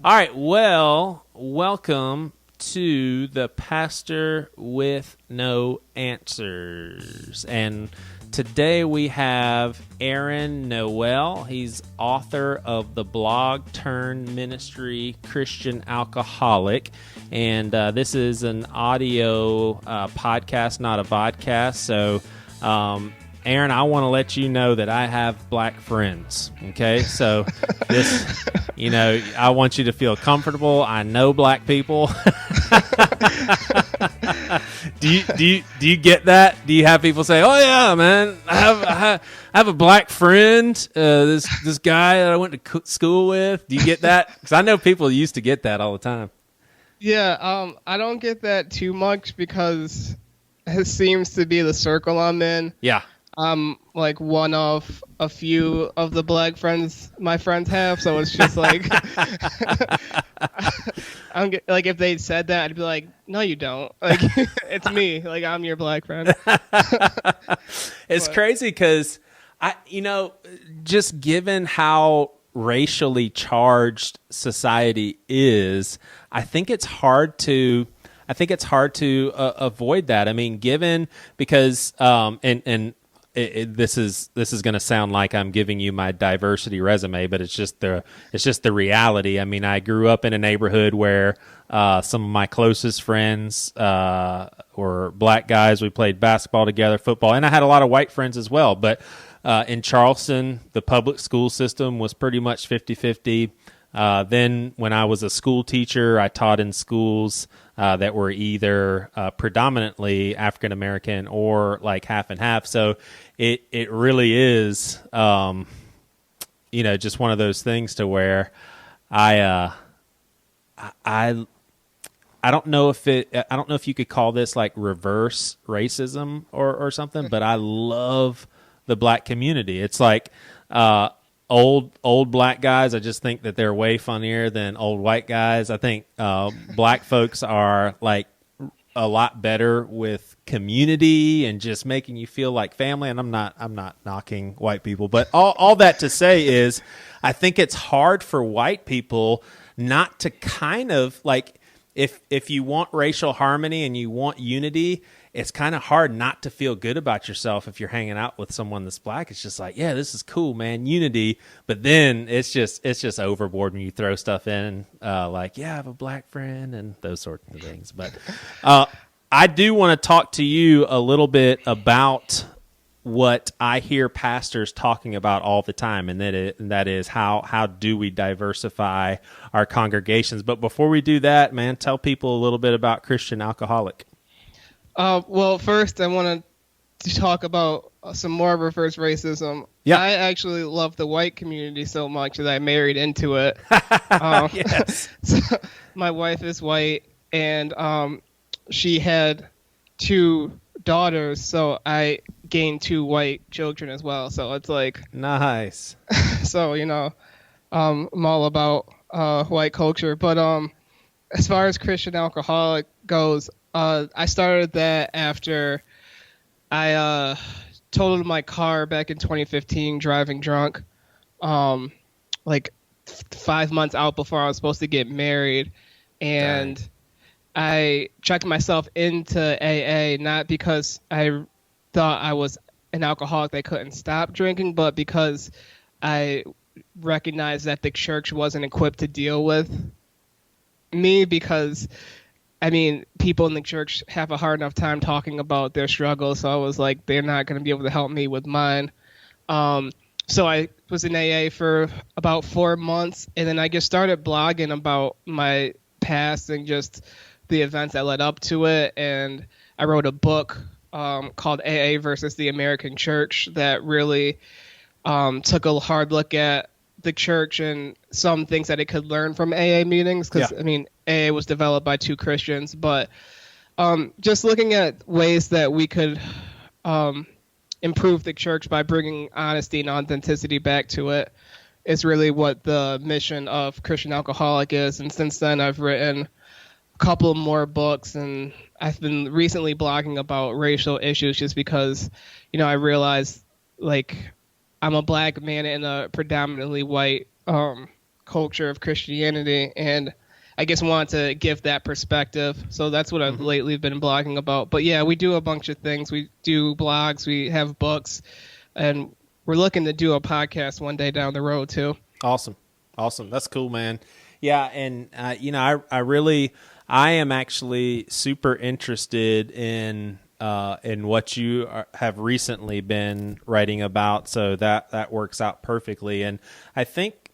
All right. Well, welcome to the Pastor with No Answers. And today we have Aaron Noel. He's author of the blog turned ministry Christian Alcoholic. And this is an audio podcast, not a vodcast. So, Aaron, I want to let you know that I have black friends, okay? So this, I want you to feel comfortable. I know black people. Do you get that? Do you have people say, "Oh yeah, man, I have a black friend, this guy that I went to school with." Do you get that? Because I know people used to get that all the time. Yeah, I don't get that too much because it seems to be the circle I'm in. Yeah. I'm like one of a few of the black friends my friends have, so it's just like, like if they said that, I'd be like, no, you don't. Like, it's me. Like, I'm your black friend. It's crazy because just given how racially charged society is, I think it's hard to avoid that. I mean, because this is going to sound like I'm giving you my diversity resume, but it's just the reality. I mean, I grew up in a neighborhood where some of my closest friends were black guys. We played basketball together, football, and I had a lot of white friends as well. But in Charleston, the public school system was pretty much 50-50. Then when I was a school teacher, I taught in schools that were either predominantly African American or like half and half. So it really is, just one of those things to where I don't know if you could call this like reverse racism or something, but I love the black community. It's like old black guys, I just think that they're way funnier than old white guys. I think black folks are like a lot better with community and just making you feel like family. And I'm not knocking white people, but all that to say is I think it's hard for white people not to kind of like, if you want racial harmony and you want unity, it's kind of hard not to feel good about yourself if you're hanging out with someone that's black. It's just like, yeah, this is cool, man, unity. But then it's just overboard when you throw stuff in, like, yeah, I have a black friend and those sorts of things. But I do want to talk to you a little bit about what I hear pastors talking about all the time, and that is how do we diversify our congregations. But before we do that, man, tell people a little bit about Christian Alcoholic. Well, first I want to talk about some more reverse racism. Yeah. I actually love the white community so much that I married into it. Yes. So my wife is white, and she had 2 daughters, so I gained 2 white children as well. So it's like nice. So I'm all about white culture. But as far as Christian Alcoholic goes, I started that after I totaled my car back in 2015 driving drunk, like 5 months out before I was supposed to get married. And Dang. I checked myself into AA, not because I thought I was an alcoholic that couldn't stop drinking, but because I recognized that the church wasn't equipped to deal with me, because people in the church have a hard enough time talking about their struggles, so I was like, they're not going to be able to help me with mine. So I was in AA for about 4 months, and then I just started blogging about my past and just the events that led up to it, and I wrote a book called AA versus the American Church that really took a hard look at the church and some things that it could learn from AA meetings, because AA was developed by 2 Christians, but just looking at ways that we could improve the church by bringing honesty and authenticity back to it is really what the mission of Christian Alcoholic is. And since then, I've written a couple more books, and I've been recently blogging about racial issues just because, I realized, like, I'm a black man in a predominantly white culture of Christianity, and I guess wanted to give that perspective. So that's what I've lately been blogging about. But yeah, we do a bunch of things. We do blogs, we have books, and we're looking to do a podcast one day down the road too. Awesome. That's cool, man. Yeah. And, I am actually super interested in what you have recently been writing about. So that works out perfectly. And I think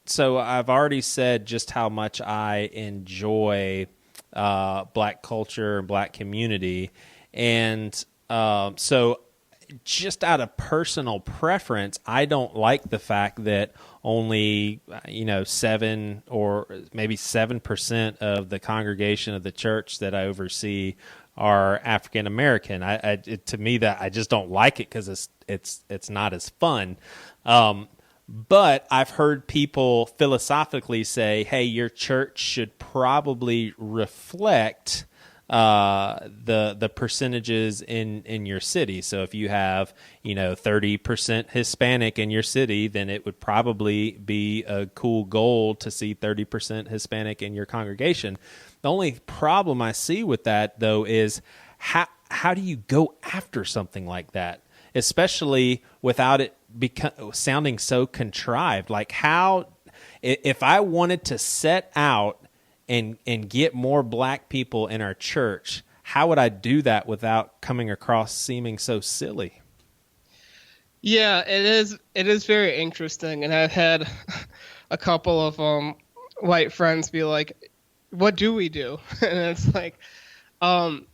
so I've already said just how much I enjoy Black culture and Black community. And so just out of personal preference, I don't like the fact that only 7 or maybe 7% of the congregation of the church that I oversee are African American. To me, that I just don't like it because it's not as fun. But I've heard people philosophically say, "Hey, your church should probably reflect the percentages in your city. So if you have 30% Hispanic in your city, then it would probably be a cool goal to see 30% Hispanic in your congregation." The only problem I see with that, though, is how do you go after something like that, especially without it sounding so contrived? Like, how, if I wanted to set out and get more Black people in our church, how would I do that without coming across seeming so silly? Yeah, it is very interesting, and I've had a couple of white friends be like, "What do we do?" And it's like, from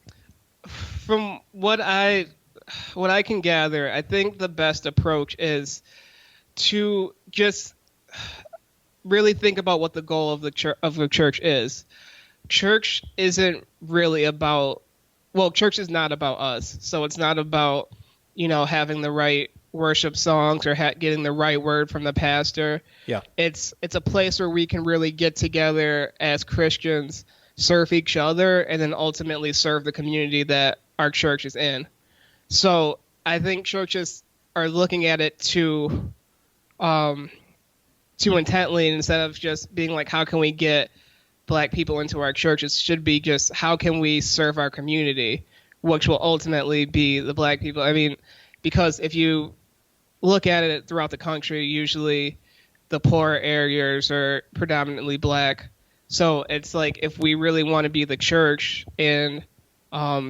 what I can gather, I think the best approach is to just really think about what the goal of the church is. Church isn't really about, church is not about us. So it's not about, having the right worship songs or getting the right word from the pastor. Yeah. It's a place where we can really get together as Christians, serve each other, and then ultimately serve the community that our church is in. So I think churches are looking at it too intently, instead of just being like, how can we get Black people into our churches? Should be just, how can we serve our community, which will ultimately be the Black people. I mean, because if you look at it throughout the country, usually the poorer areas are predominantly Black. So it's like, if we really want to be the church and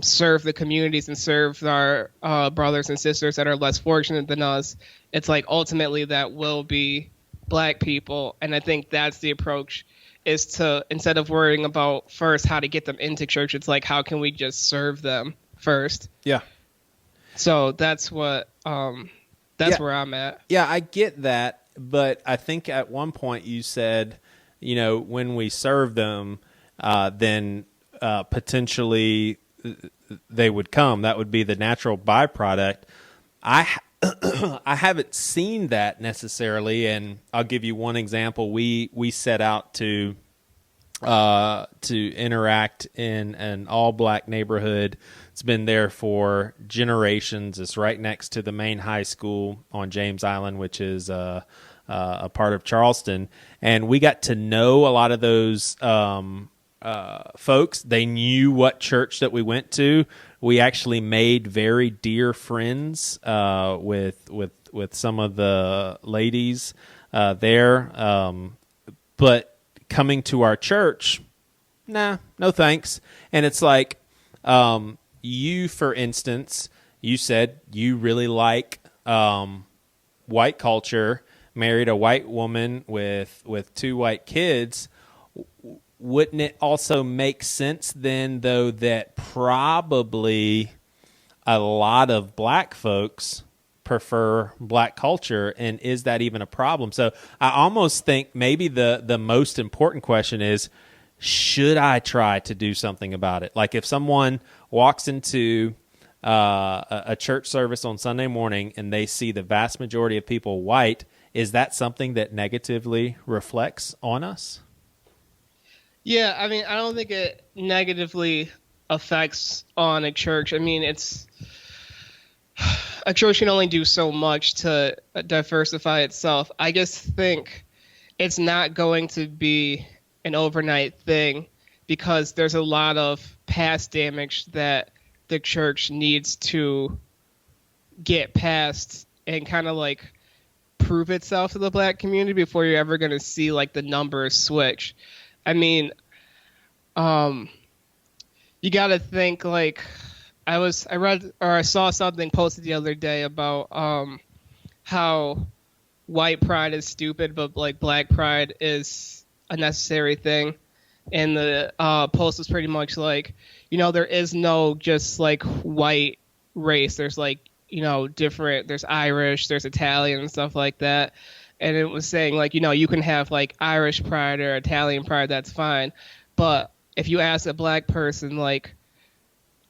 serve the communities and serve our brothers and sisters that are less fortunate than us, it's like ultimately that will be Black people. And I think that's the approach, is to, instead of worrying about first how to get them into church, it's like, how can we just serve them first? Yeah. So that's what where I'm at. Yeah, I get that, but I think at one point you said, when we serve them, then potentially they would come. That would be the natural byproduct. I haven't seen that necessarily, and I'll give you one example. We set out to interact in an all-Black neighborhood. It's been there for generations. It's right next to the main high school on James Island, which is a part of Charleston. And we got to know a lot of those folks. They knew what church that we went to. We actually made very dear friends with some of the ladies there. But coming to our church, nah, no thanks. And it's like, you, for instance, you said you really like white culture, married a white woman with 2 white kids. Wouldn't it also make sense then, though, that probably a lot of Black folks prefer Black culture, and is that even a problem? So I almost think maybe the most important question is, should I try to do something about it? Like, if someone walks into a church service on Sunday morning and they see the vast majority of people white, is that something that negatively reflects on us? Yeah, I mean, I don't think it negatively affects on a church. I mean, A church can only do so much to diversify itself. I just think it's not going to be an overnight thing because there's a lot of past damage that the church needs to get past and kind of like prove itself to the black community before you're ever going to see like the numbers switch. I mean, you got to think like I read or I saw something posted the other day about how white pride is stupid, but like black pride is a necessary thing. And the post was pretty much like, there is no just like white race. There's like, different. There's Irish, there's Italian and stuff like that. And it was saying like, you can have like Irish pride or Italian pride. That's fine. But if you ask a black person like,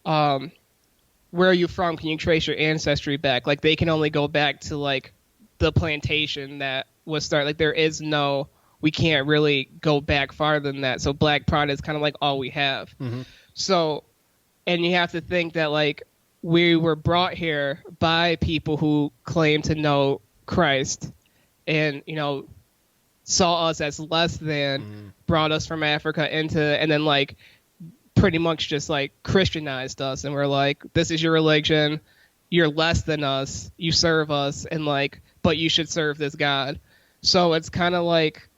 where are you from? Can you trace your ancestry back? Like they can only go back to like the plantation that was started. Like we can't really go back farther than that. So black pride is kind of like all we have. Mm-hmm. So, and you have to think that like we were brought here by people who claim to know Christ and, saw us as less than, brought us from Africa and then like pretty much just like Christianized us. And we're like, this is your religion. You're less than us. You serve us. And like, but you should serve this God. So it's kind of like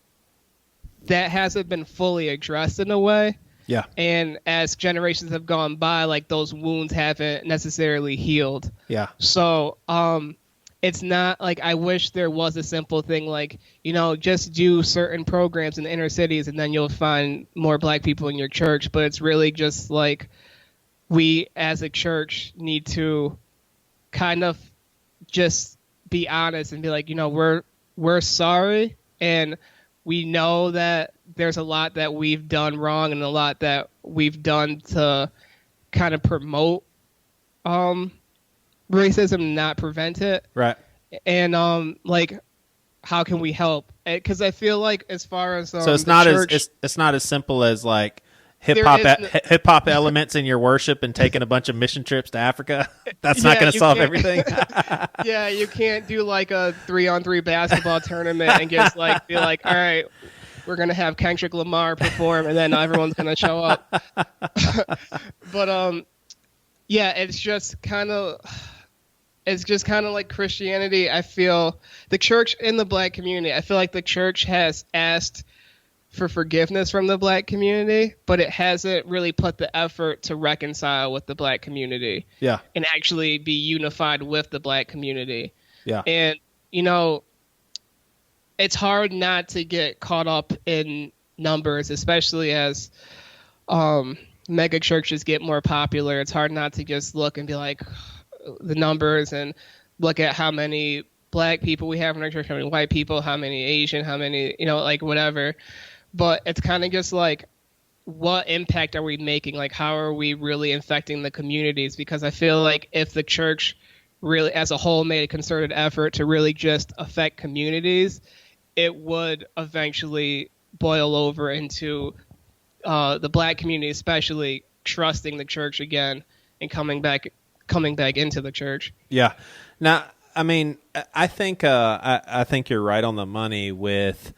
that hasn't been fully addressed in a way. Yeah. And as generations have gone by, like those wounds haven't necessarily healed. Yeah. So it's not like I wish there was a simple thing like, just do certain programs in the inner cities and then you'll find more black people in your church. But it's really just like we as a church need to kind of just be honest and be like, we're sorry and we know that there's a lot that we've done wrong and a lot that we've done to kind of promote racism, not prevent it. Right. And like, how can we help? Because I feel like as far as so it's not it's not as simple as like hip hop elements in your worship and taking a bunch of mission trips to Africa. That's not going to solve everything. Yeah, you can't do like a 3-on-3 basketball tournament and just like be like, all right, we're going to have Kendrick Lamar perform and then everyone's going to show up. But yeah, it's just kind of like Christianity. I feel the church in the black community, I feel like the church has asked for forgiveness from the black community, but it hasn't really put the effort to reconcile with the black community. Yeah. And actually be unified with the black community. Yeah. And, it's hard not to get caught up in numbers, especially as mega churches get more popular. It's hard not to just look and be like the numbers and look at how many black people we have in our church, how many white people, how many Asian, how many, like whatever. But it's kind of just like, what impact are we making? Like, how are we really infecting the communities? Because I feel like if the church really as a whole made a concerted effort to really just affect communities, it would eventually boil over into the black community, especially trusting the church again and coming back into the church. Yeah. Now, I mean, I think you're right on the money with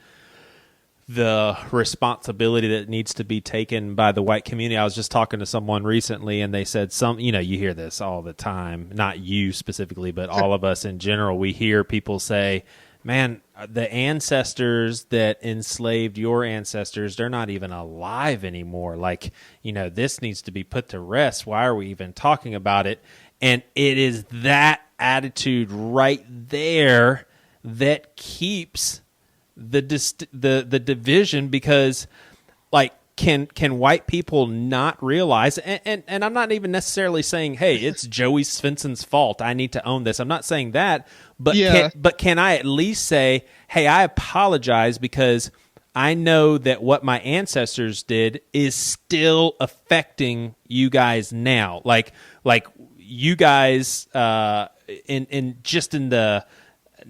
the responsibility that needs to be taken by the white community. I was just talking to someone recently and they said you hear this all the time, not you specifically, but all of us in general. We hear people say, man, the ancestors that enslaved your ancestors, they're not even alive anymore. Like, this needs to be put to rest. Why are we even talking about it? And it is that attitude right there that keeps the division, because like can white people not realize, and I'm not even necessarily saying, hey, it's Joey Svensson's fault, I need to own this. I'm not saying that, but yeah. Can I at least say, hey, I apologize because I know that what my ancestors did is still affecting you guys now. Like you guys in the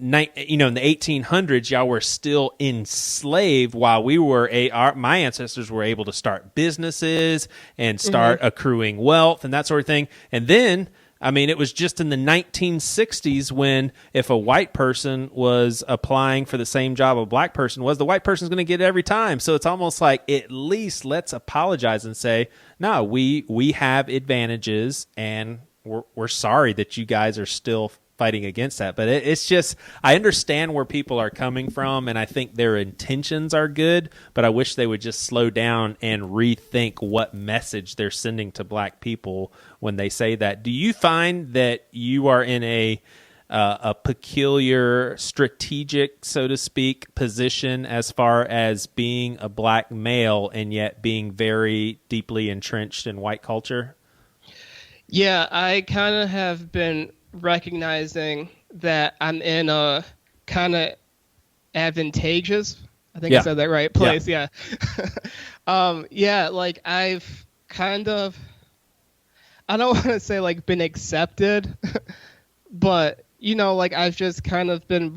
in the 1800s, y'all were still enslaved while my ancestors were able to start businesses and start accruing wealth and that sort of thing. And then I mean, it was just in the 1960s when if a white person was applying for the same job a black person was, the white person's going to get it every time. So it's almost like at least let's apologize and say, no, we have advantages, and we're sorry that you guys are still fighting against that. But it's just, I understand where people are coming from, and I think their intentions are good, but I wish they would just slow down and rethink what message they're sending to black people when they say that. Do you find that you are in a peculiar strategic, so to speak, position as far as being a black male and yet being very deeply entrenched in white culture? Yeah, I kind of have been recognizing that I'm in a kind of advantageous, I think I said that right, place. Yeah. Like I've kind of, I don't want to say like been accepted, but like I've just kind of been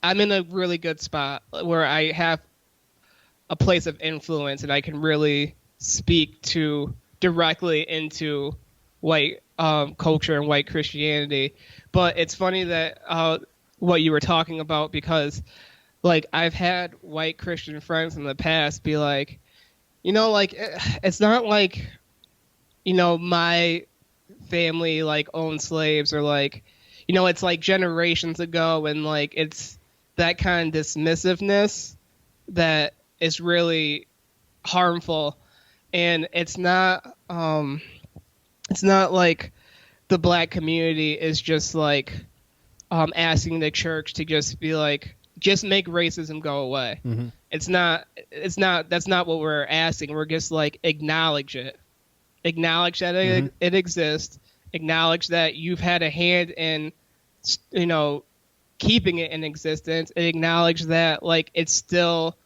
I'm in a really good spot where I have a place of influence and I can really speak directly into white culture and white Christianity. But it's funny that what you were talking about, because like I've had white Christian friends in the past be like, like it's not like, my family like owned slaves, or like, it's like generations ago, and like it's that kind of dismissiveness that is really harmful. And it's not like the black community is just like asking the church to just be like, just make racism go away. Mm-hmm. That's not what we're asking. We're just like, acknowledge that it exists, acknowledge that you've had a hand in keeping it in existence, and acknowledge that like it's still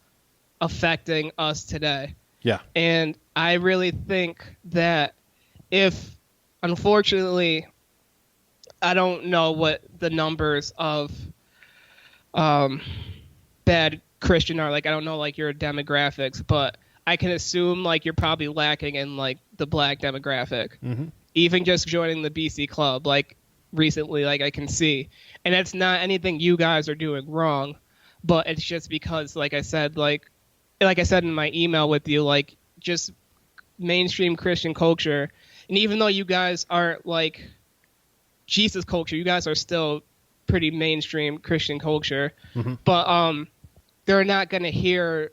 affecting us today. Yeah. And I really think that if, unfortunately, I don't know what the numbers of bad Christian are, like I don't know like your demographics, but I can assume like you're probably lacking in like the black demographic. Mm-hmm. Even just joining the BC club like recently, like I can see, and it's not anything you guys are doing wrong, but it's just because like I said in my email with you, like just mainstream Christian culture. And even though you guys aren't like Jesus culture, you guys are still pretty mainstream Christian culture. Mm-hmm. But they're not going to hear,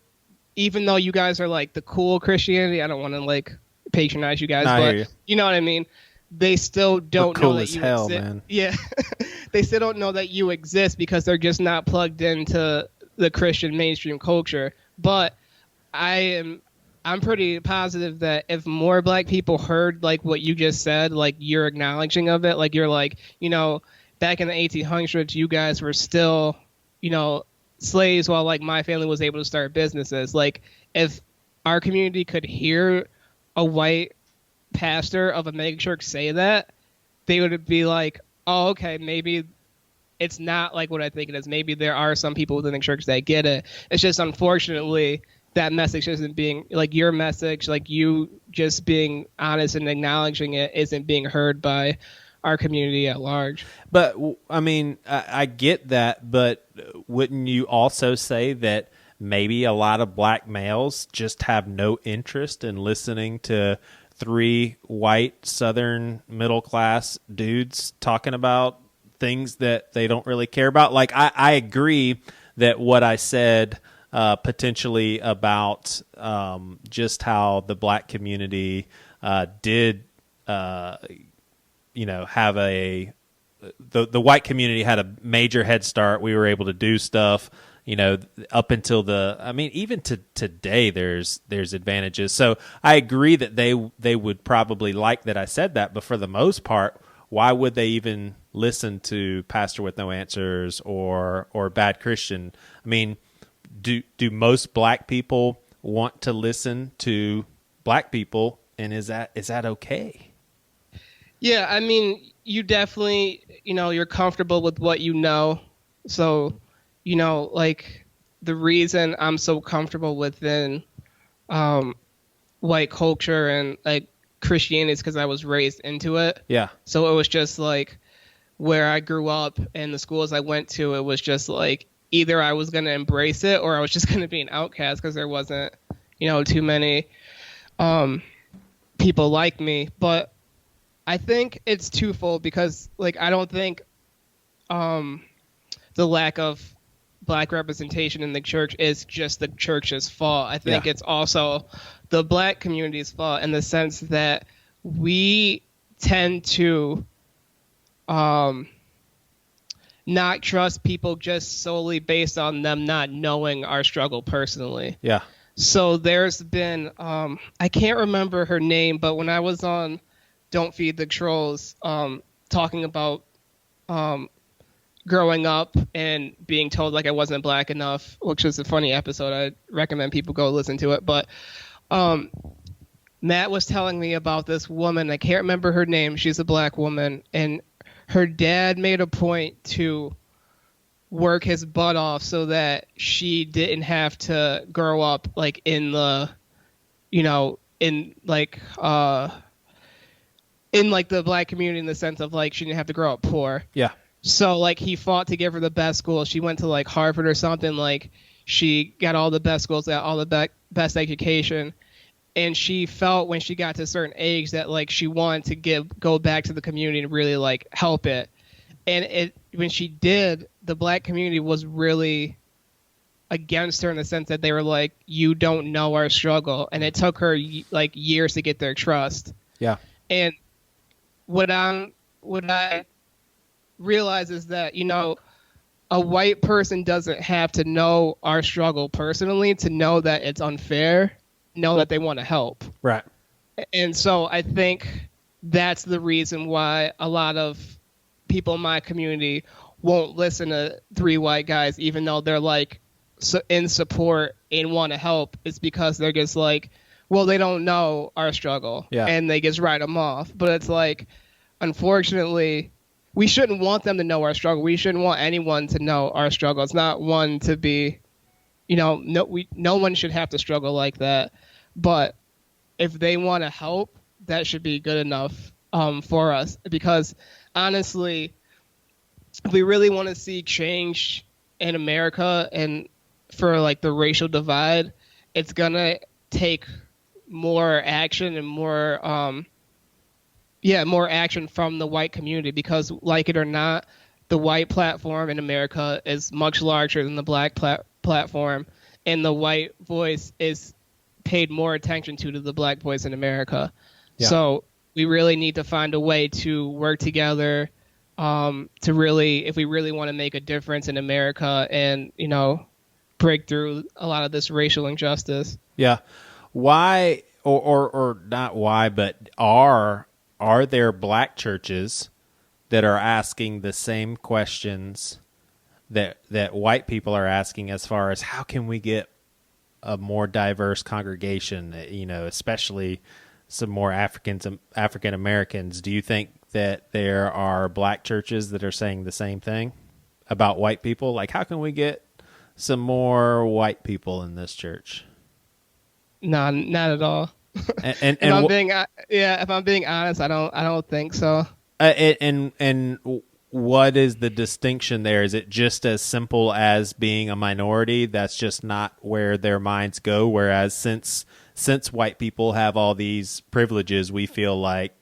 even though you guys are like the cool Christianity, I don't want to like patronize you guys, but you know what I mean? They still don't know that you exist. Man. Yeah. They still don't know that you exist because they're just not plugged into the Christian mainstream culture. But I'm pretty positive that if more black people heard like what you just said, like you're acknowledging of it, like you're like, back in the 1800s, you guys were still, slaves while like my family was able to start businesses. Like if our community could hear a white pastor of a mega church say that, they would be like, oh, okay, maybe it's not like what I think it is. Maybe there are some people within the church that get it. It's just unfortunately that message isn't being, like your message, like you just being honest and acknowledging it, isn't being heard by our community at large. But I mean, I get that, but wouldn't you also say that maybe a lot of black males just have no interest in listening to three white Southern middle class dudes talking about things that they don't really care about? Like I agree that what I said potentially about just how the black community did have the white community had a major head start. We were able to do stuff, up until even to today, there's advantages. So I agree that they would probably like that I said that, but for the most part, why would they even listen to Pastor with No Answers or Bad Christian? I mean, do most black people want to listen to black people, and is that okay? Yeah, I mean, you definitely, you're comfortable with what you know. So, like the reason I'm so comfortable within white culture and like Christianity is because I was raised into it. Yeah. So it was just like where I grew up and the schools I went to, it was just like either I was going to embrace it or I was just going to be an outcast because there wasn't, too many people like me. But I think it's twofold because like I don't think the lack of black representation in the church is just the church's fault. I think it's also the black community's fault in the sense that we tend to not trust people just solely based on them not knowing our struggle personally. Yeah. So there's been I can't remember her name, but when I was on Don't Feed the Trolls talking about growing up and being told like I wasn't black enough, which was a funny episode. I recommend people go listen to it. But Matt was telling me about this woman. I can't remember her name. She's a black woman. And her dad made a point to work his butt off so that she didn't have to grow up like in the, in like the black community in the sense of like she didn't have to grow up poor. Yeah. So, like, he fought to give her the best school. She went to, like, Harvard or something. Like, she got all the best schools, got all the best education. And she felt when she got to a certain age that, like, she wanted to go back to the community and really, like, help it. And when she did, the black community was really against her in the sense that they were like, you don't know our struggle. And it took her, like, years to get their trust. Yeah. And what I realize is that a white person doesn't have to know our struggle personally to know that it's unfair, know that they want to help. Right. And so I think that's the reason why a lot of people in my community won't listen to three white guys even though they're like in support and want to help. It's because they're just like, well, they don't know our struggle. Yeah. And they just write them off. But it's like, unfortunately, we shouldn't want them to know our struggle. We shouldn't want anyone to know our struggle. It's not one to be, no one should have to struggle like that. But if they want to help, that should be good enough for us. Because honestly, if we really want to see change in America and for like the racial divide, it's gonna take more action and more action from the white community because, like it or not, the white platform in America is much larger than the black platform, and the white voice is paid more attention to the black voice in America. Yeah. So we really need to find a way to work together to really, if we really want to make a difference in America and, break through a lot of this racial injustice. Yeah. Why, or not why, but are there black churches that are asking the same questions that white people are asking as far as how can we get a more diverse congregation, especially some more African Americans? Do you think that there are black churches that are saying the same thing about white people? Like, how can we get some more white people in this church? No, not at all. And if I'm being honest, I don't think so. And what is the distinction there? Is it just as simple as being a minority? That's just not where their minds go. Whereas since white people have all these privileges, we feel like,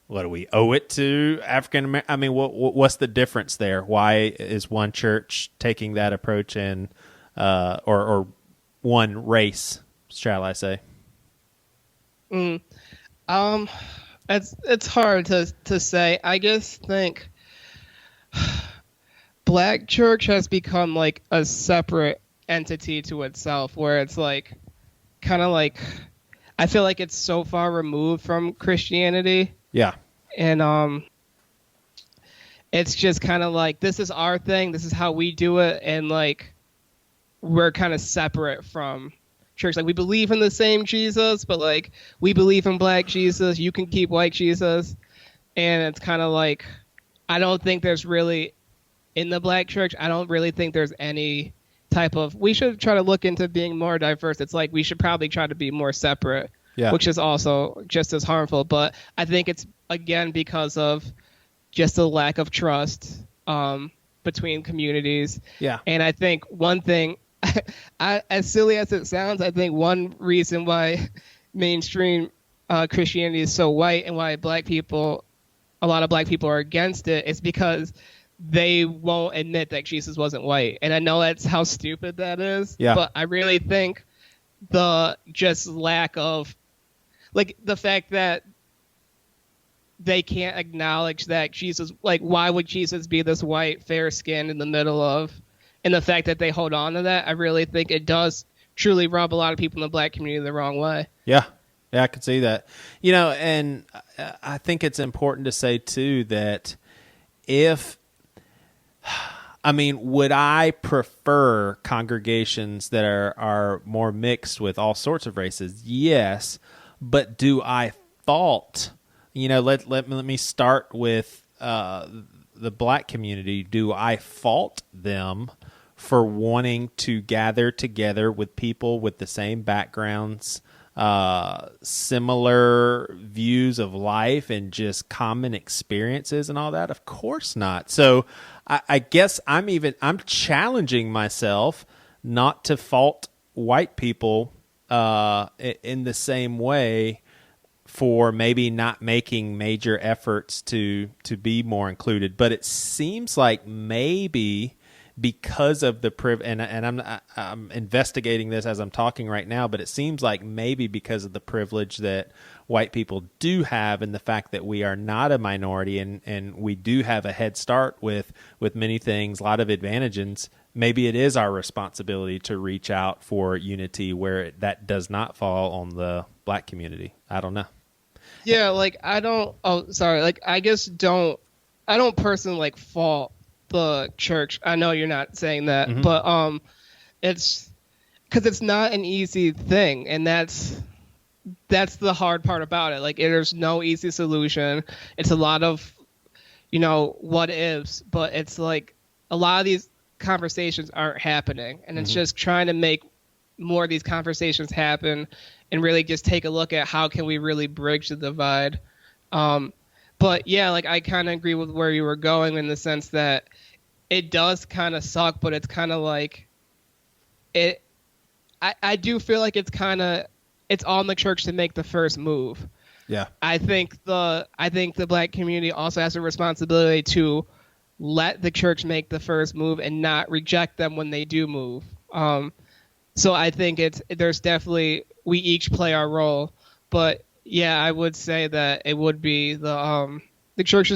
what do we owe it to African American? I mean, what's the difference there? Why is one church taking that approach and or one race, shall I say? It's hard to say. I just think black church has become like a separate entity to itself, where it's like kind of like I feel like it's so far removed from Christianity. Yeah. And it's just kind of like, this is our thing, this is how we do it, and like we're kind of separate from church. Like, we believe in the same Jesus, but like we believe in black Jesus, you can keep white Jesus. And it's kind of like, I don't think there's really, in the black church, I don't really think there's any type of, we should try to look into being more diverse. It's like we should probably try to be more separate. Yeah. which is also just as harmful. But I think it's, again, because of just a lack of trust between communities. Yeah. And I think one thing, as silly as it sounds, I think one reason why mainstream Christianity is so white and why a lot of black people are against it is because they won't admit that Jesus wasn't white. And I know that's how stupid that is. Yeah. But I really think the just lack of, like, the fact that they can't acknowledge that Jesus, like, why would Jesus be this white, fair skinned in the middle of, and the fact that they hold on to that, I really think it does truly rub a lot of people in the black community the wrong way. Yeah. Yeah, I could see that. And I think it's important to say, too, that would I prefer congregations that are more mixed with all sorts of races? Yes. But do I fault, let me start with the black community. Do I fault them for wanting to gather together with people with the same backgrounds, similar views of life, and just common experiences and all that? Of course not. So I guess I'm challenging myself not to fault white people in the same way for maybe not making major efforts to be more included. But it seems like maybe because of the and I'm investigating this as I'm talking right now, but it seems like maybe because of the privilege that white people do have, and the fact that we are not a minority, and we do have a head start with many things, a lot of advantages, maybe it is our responsibility to reach out for unity where that does not fall on the black community. I don't know. Yeah, like, I don't personally fault the church. I know you're not saying that, Mm-hmm. but it's because it's not an easy thing, and that's the hard part about it. Like, there's no easy solution. It's a lot of what ifs, but it's like a lot of these conversations aren't happening, and it's just trying to make more of these conversations happen and really just take a look at how can we really bridge the divide. But yeah, like, I kind of agree with where you were going in the sense that it does kind of suck, but it's kind of like it. I do feel like it's on the church to make the first move. Yeah. I think the black community also has a responsibility to let the church make the first move and not reject them when they do move. So I think there's definitely, we each play our role, but yeah, I would say that it would be the church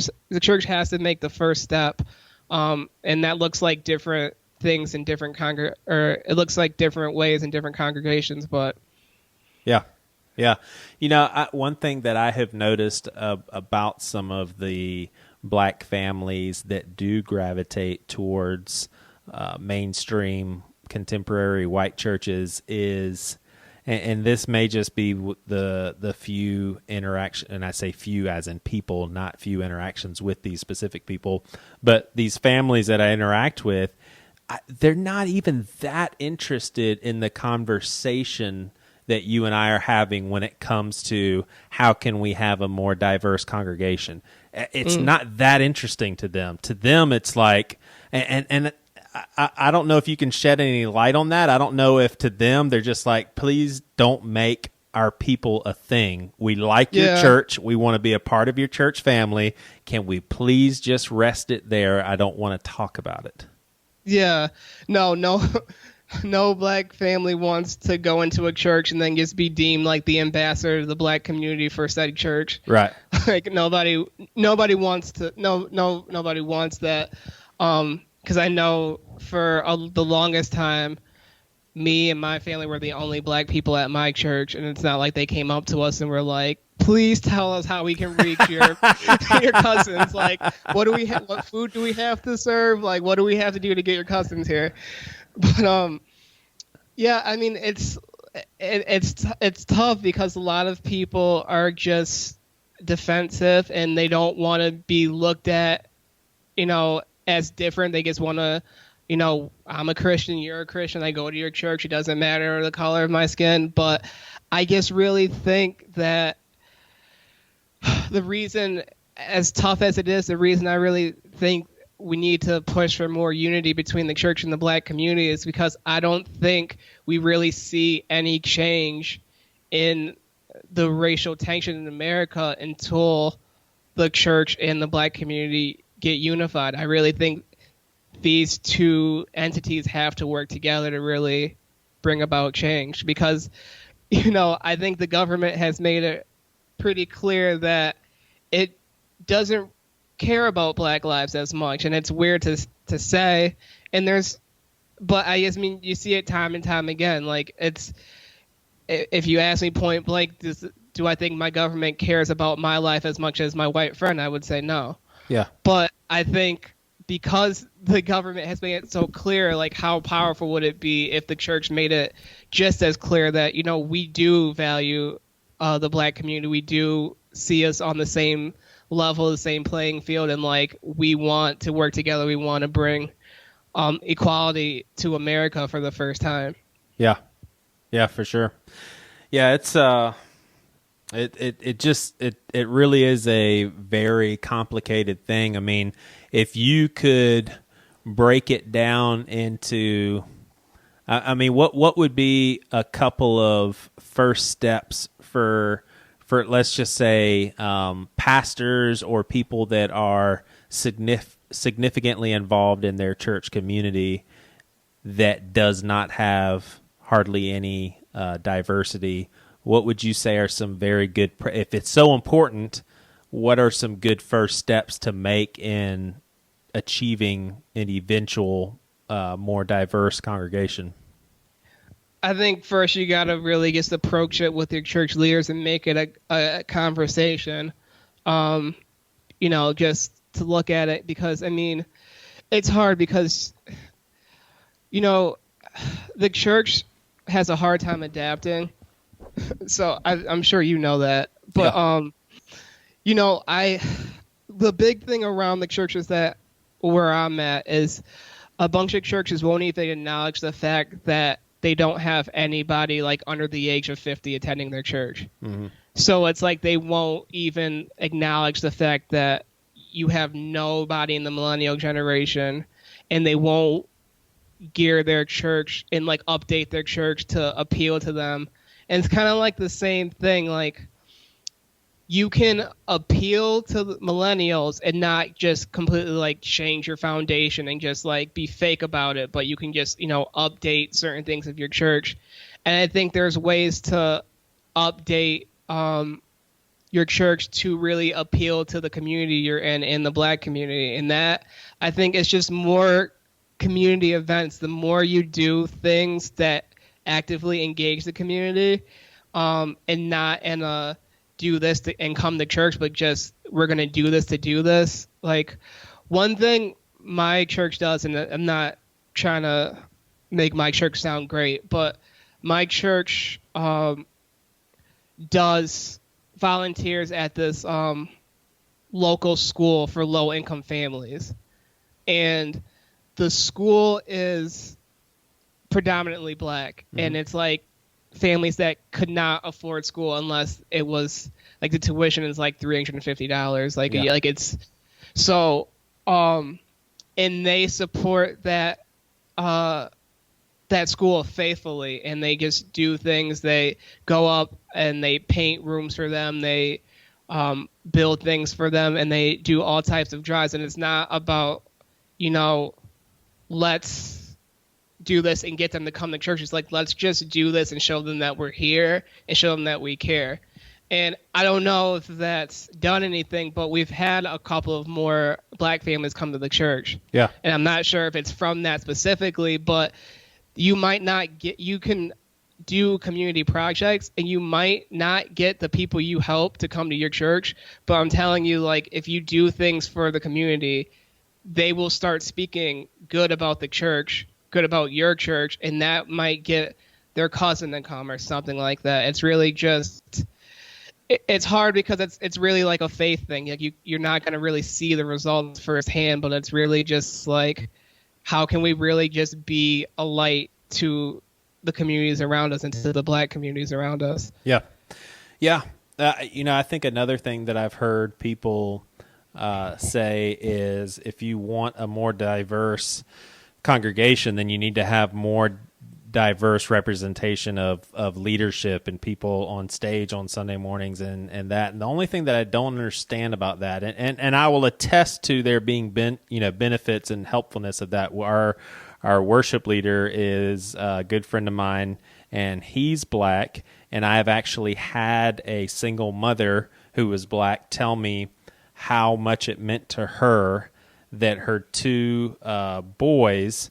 has to make the first step, and that looks like different things in different it looks like different ways in different congregations, but yeah. One thing that I have noticed about some of the black families that do gravitate towards mainstream contemporary white churches is, and this may just be the few interaction, and I say few as in people, not few interactions with these specific people, but these families that I interact with, they're not even that interested in the conversation that you and I are having when it comes to how can we have a more diverse congregation. It's not that interesting to them. To them, it's like, and I don't know if you can shed any light on that. I don't know if to them they're just like, please don't make our people a thing. We like your church. We want to be a part of your church family. Can we please just rest it there? I don't want to talk about it. Yeah, no black family wants to go into a church and then just be deemed like the ambassador of the black community for said church. Right. Like, nobody wants that. Because I know for the longest time, me and my family were the only black people at my church, and it's not like they came up to us and were like, please tell us how we can reach your cousins. Like, what food do we have to serve? Like, what do we have to do to get your cousins here? But yeah, I mean, it's tough because a lot of people are just defensive and they don't want to be looked at, as different. They just want to, I'm a Christian, you're a Christian, I go to your church, it doesn't matter the color of my skin. But I just really think that the reason, as tough as it is, the reason I really think we need to push for more unity between the church and the black community is because I don't think we really see any change in the racial tension in America until the church and the black community get unified. I really think these two entities have to work together to really bring about change because, I think the government has made it pretty clear that it doesn't care about black lives as much, and it's weird to say. And but I just mean you see it time and time again. Like if you ask me point blank, do I think my government cares about my life as much as my white friend? I would say no. Yeah. But I think because the government has made it so clear, like how powerful would it be if the church made it just as clear that, we do value the black community. We do see us on the same level, the same playing field. And like, we want to work together. We want to bring equality to America for the first time. Yeah. Yeah, for sure. Yeah. It's, it really is a very complicated thing. I mean, if you could break it down into, what would be a couple of first steps for let's just say pastors or people that are significantly involved in their church community that does not have hardly any diversity? What would you say are some very good, if it's so important, what are some good first steps to make in achieving an eventual more diverse congregation? I think first you got to really just approach it with your church leaders and make it a conversation, just to look at it because, I mean, it's hard because, the church has a hard time adapting. So I'm sure you know that. But, the big thing around the churches where I'm at is a bunch of churches won't even acknowledge the fact that they don't have anybody like under the age of 50 attending their church. Mm-hmm. So it's like they won't even acknowledge the fact that you have nobody in the millennial generation, and they won't gear their church and like update their church to appeal to them. And it's kind of like the same thing. Like, you can appeal to the millennials and not just completely like change your foundation and just like be fake about it, but you can just, update certain things of your church. And I think there's ways to update your church to really appeal to the community you're in the black community. And that, I think, is just more community events. The more you do things that actively engage the community, and not in a do this and come to church, but just we're going to do this to do this. Like, one thing my church does, and I'm not trying to make my church sound great, but my church does volunteers at this local school for low-income families. And the school is predominantly black, mm-hmm. and it's like families that could not afford school unless it was like the tuition is like $350. Like, yeah. Like it's so, and they support that school faithfully, and they just do things. They go up and they paint rooms for them. They build things for them, and they do all types of drives. And it's not about, let's do this and get them to come to church. It's like, let's just do this and show them that we're here and show them that we care. And I don't know if that's done anything, but we've had a couple of more black families come to the church. Yeah. And I'm not sure if it's from that specifically, but you can do community projects and you might not get the people you help to come to your church. But I'm telling you, like, if you do things for the community, they will start speaking good about the church, good about your church, and that might get their cousin to come or something like that. It's really just, it's hard because it's really like a faith thing. Like, you're not going to really see the results firsthand, but it's really just like, how can we really just be a light to the communities around us and to the Black communities around us. Yeah. Yeah. I think another thing that I've heard people say is if you want a more diverse congregation, then you need to have more diverse representation of leadership and people on stage on Sunday mornings and that. And the only thing that I don't understand about that, and I will attest to there being benefits and helpfulness of that. Our worship leader is a good friend of mine, and he's Black. And I have actually had a single mother who was Black tell me how much it meant to her that her two boys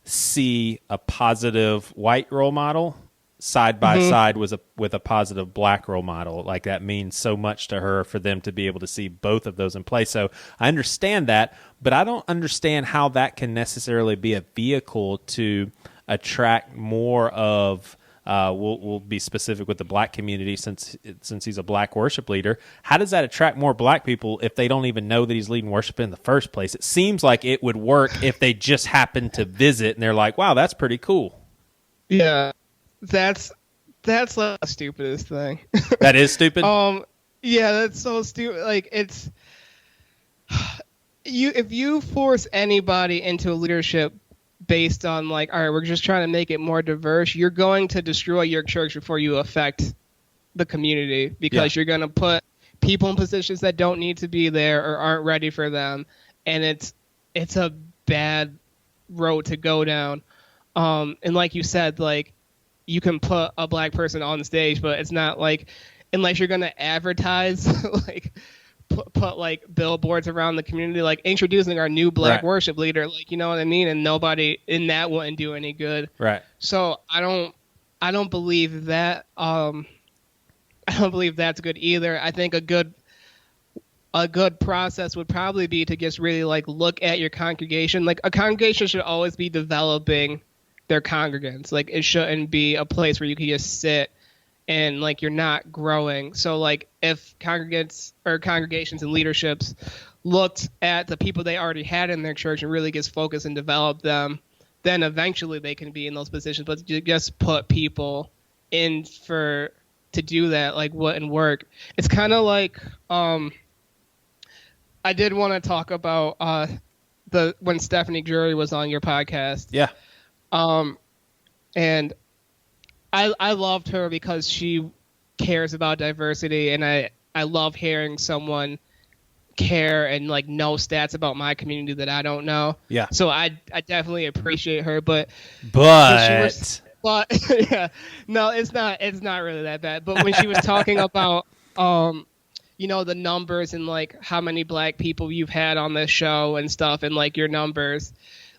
see a positive white role model side by side with a positive Black role model. Like, that means so much to her for them to be able to see both of those in place. So I understand that, but I don't understand how that can necessarily be a vehicle to attract more of we'll be specific with the Black community since he's a Black worship leader. How does that attract more Black people if they don't even know that he's leading worship in the first place? It seems like it would work if they just happen to visit and they're like, wow, that's pretty cool. Yeah, that's like the stupidest thing. That is stupid? Yeah, that's so stupid. Like, it's if you force anybody into leadership based on like, all right, we're just trying to make it more diverse, you're going to destroy your church before you affect the community, because you're going to put people in positions that don't need to be there or aren't ready for them, and it's a bad road to go down. And like you said, like, you can put a Black person on the stage, but it's not like, unless you're going to advertise like put like billboards around the community, like introducing our new Black worship leader, like, you know what I mean? And nobody in that wouldn't do any good. Right. So I don't believe that. I don't believe that's good either. I think a good process would probably be to just really like look at your congregation. Like, a congregation should always be developing their congregants. Like, it shouldn't be a place where you can just sit and like you're not growing. So like, if congregants or congregations and leaderships looked at the people they already had in their church and really just focus and develop them, then eventually they can be in those positions. But you just put people in to do that, like, wouldn't work. It's kind of like I did want to talk about when Stephanie Drury was on your podcast. Yeah. And I loved her because she cares about diversity, and I love hearing someone care and like know stats about my community that I don't know. Yeah. So I definitely appreciate her, but yeah, no, it's not really that bad. But when she was talking about the numbers and like how many Black people you've had on this show and stuff, and like your numbers,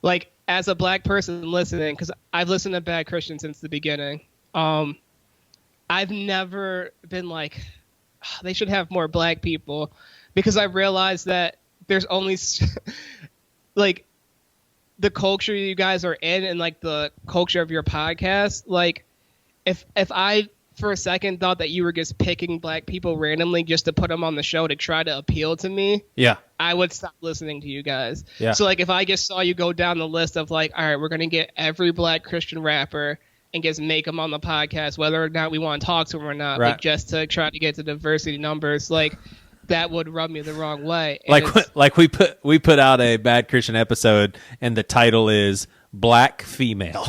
like, as a Black person listening, because I've listened to Bad Christian since the beginning, I've never been like, they should have more Black people, because I realized that there's only like the culture you guys are in and like the culture of your podcast. Like, if I for a second thought that you were just picking Black people randomly just to put them on the show to try to appeal to me, I would stop listening to you guys. Yeah. So like, if I just saw you go down the list of like, all right, we're going to get every Black Christian rapper and just make them on the podcast, whether or not we want to talk to them or not, but just to try to get to diversity numbers, like, that would rub me the wrong way. And like we put out a Bad Christian episode and the title is Black Female.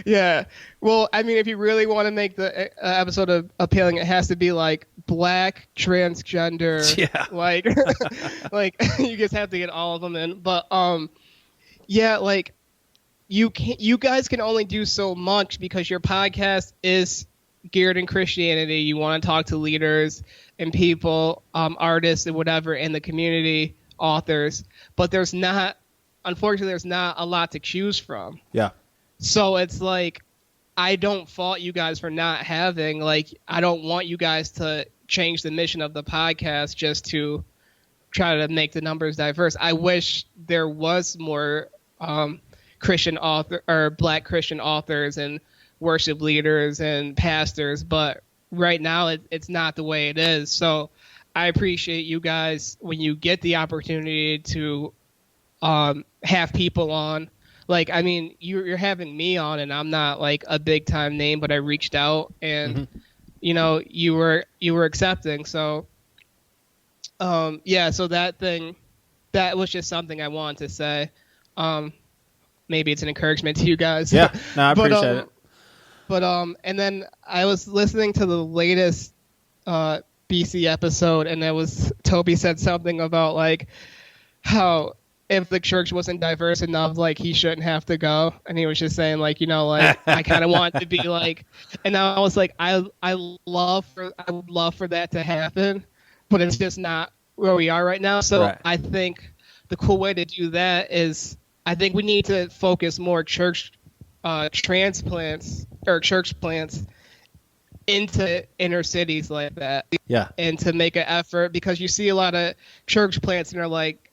Yeah. Well, I mean, if you really want to make the episode appealing, it has to be like Black transgender. Yeah. Like, like, you just have to get all of them in. But yeah, like, you guys can only do so much because your podcast is geared in Christianity. You want to talk to leaders and people, artists and whatever in the community, authors, but unfortunately there's not a lot to choose from. Yeah. So it's like, I don't fault you guys for not having, like, I don't want you guys to change the mission of the podcast just to try to make the numbers diverse. I wish there was more Christian author or Black Christian authors and worship leaders and pastors, but right now it's not the way it is. So I appreciate you guys when you get the opportunity to have people on. like, I mean, you're having me on, and I'm not like a big time name, but I reached out, and you know, you were accepting. So, yeah. So that was just something I wanted to say. Maybe it's an encouragement to you guys. Yeah, no, I but, appreciate it. But and then I was listening to the latest BC episode, and Toby said something about like how if the church wasn't diverse enough, like he shouldn't have to go, and he was just saying like, you know, like I kind of want to be like, and I was like, I would love for that to happen, but it's just not where we are right now. So Right. I think the cool way to do that is I think we need to focus more church transplants or church plants into inner cities like that. Yeah. And to make an effort, because you see a lot of church plants and are like,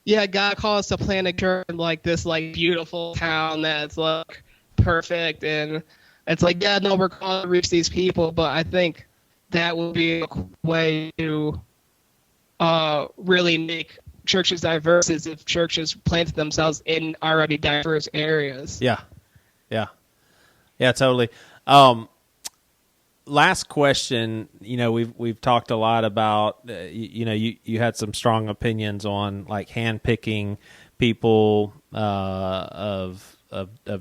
yeah, God called us to plant a church in like this like beautiful town that's like perfect, and it's like, yeah, no, we're called to reach these people, but I think that would be a way to really make churches diverse is if churches plant themselves in already diverse areas. Yeah. Yeah, totally. Last question. You know, we've talked a lot about. You had some strong opinions on like handpicking people of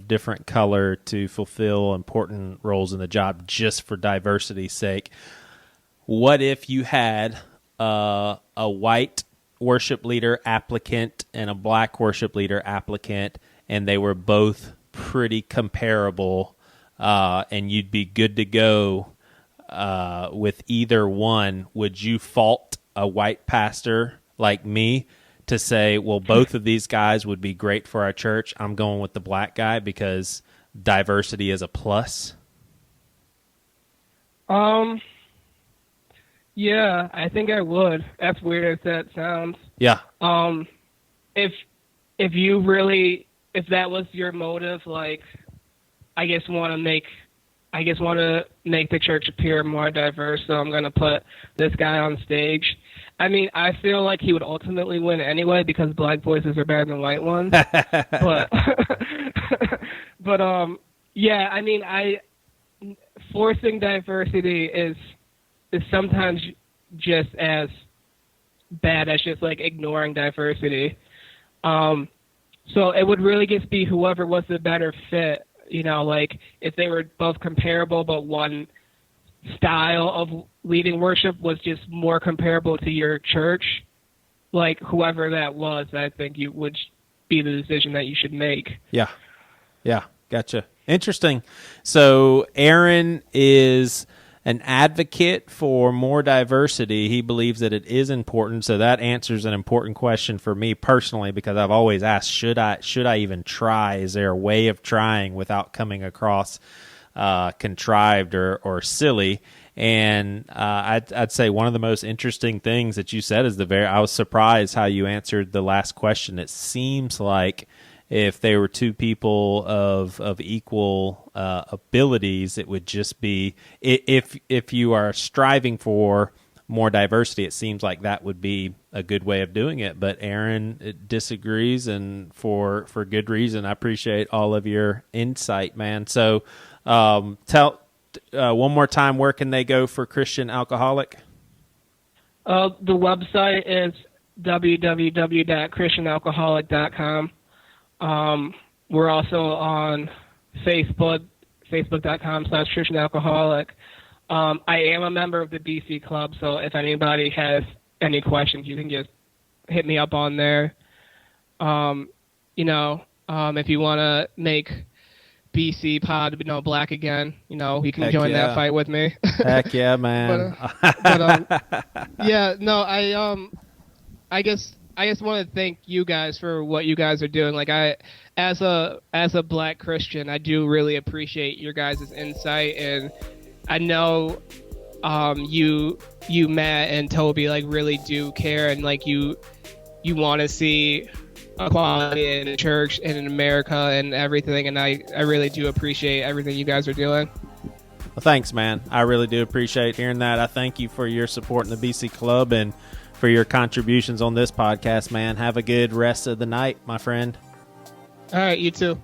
different color to fulfill important roles in the job just for diversity's sake. What if you had a white worship leader applicant and a black worship leader applicant, and they were both pretty comparable, and you'd be good to go with either one? Would you fault a white pastor like me to say, well, both of these guys would be great for our church, I'm going with the black guy because diversity is a plus? Yeah, I think I would. As weird as that sounds. Yeah. If you really, if that was your motive, like, I guess want to make the church appear more diverse, so I'm going to put this guy on stage. I mean, I feel like he would ultimately win anyway because black voices are better than white ones. but yeah, I mean, forcing diversity is sometimes just as bad as just like ignoring diversity. So it would really just be whoever was the better fit, you know, like if they were both comparable, but one style of leading worship was just more comparable to your church, like whoever that was, I think you would be the decision that you should make. Yeah. Gotcha. Interesting. So Aaron is an advocate for more diversity. He believes that it is important. So that answers an important question for me personally, because I've always asked, should I even try? Is there a way of trying without coming across contrived or silly? And I'd say one of the most interesting things that you said is I was surprised how you answered the last question. It seems like if they were two people of equal abilities, it would just be, if you are striving for more diversity, it seems like that would be a good way of doing it. But Aaron disagrees, and for good reason. I appreciate all of your insight, man. So tell one more time, where can they go for Christian Alcoholic? The website is www.christianalcoholic.com. We're also on Facebook, facebook.com/Christian Alcoholic. I am a member of the BC Club, so if anybody has any questions, you can just hit me up on there. If you want to make BC Pod, black again, you can Heck join yeah. that fight with me. Heck yeah, man. I just want to thank you guys for what you guys are doing. Like, as a black Christian, I do really appreciate your guys' insight, and I know you Matt and Toby like really do care, and like you want to see equality in the church and in America and everything, and I really do appreciate everything you guys are doing. Well, thanks, man. I really do appreciate hearing that. I thank you for your support in the BC Club and for your contributions on this podcast, man. Have a good rest of the night, my friend. All right, you too.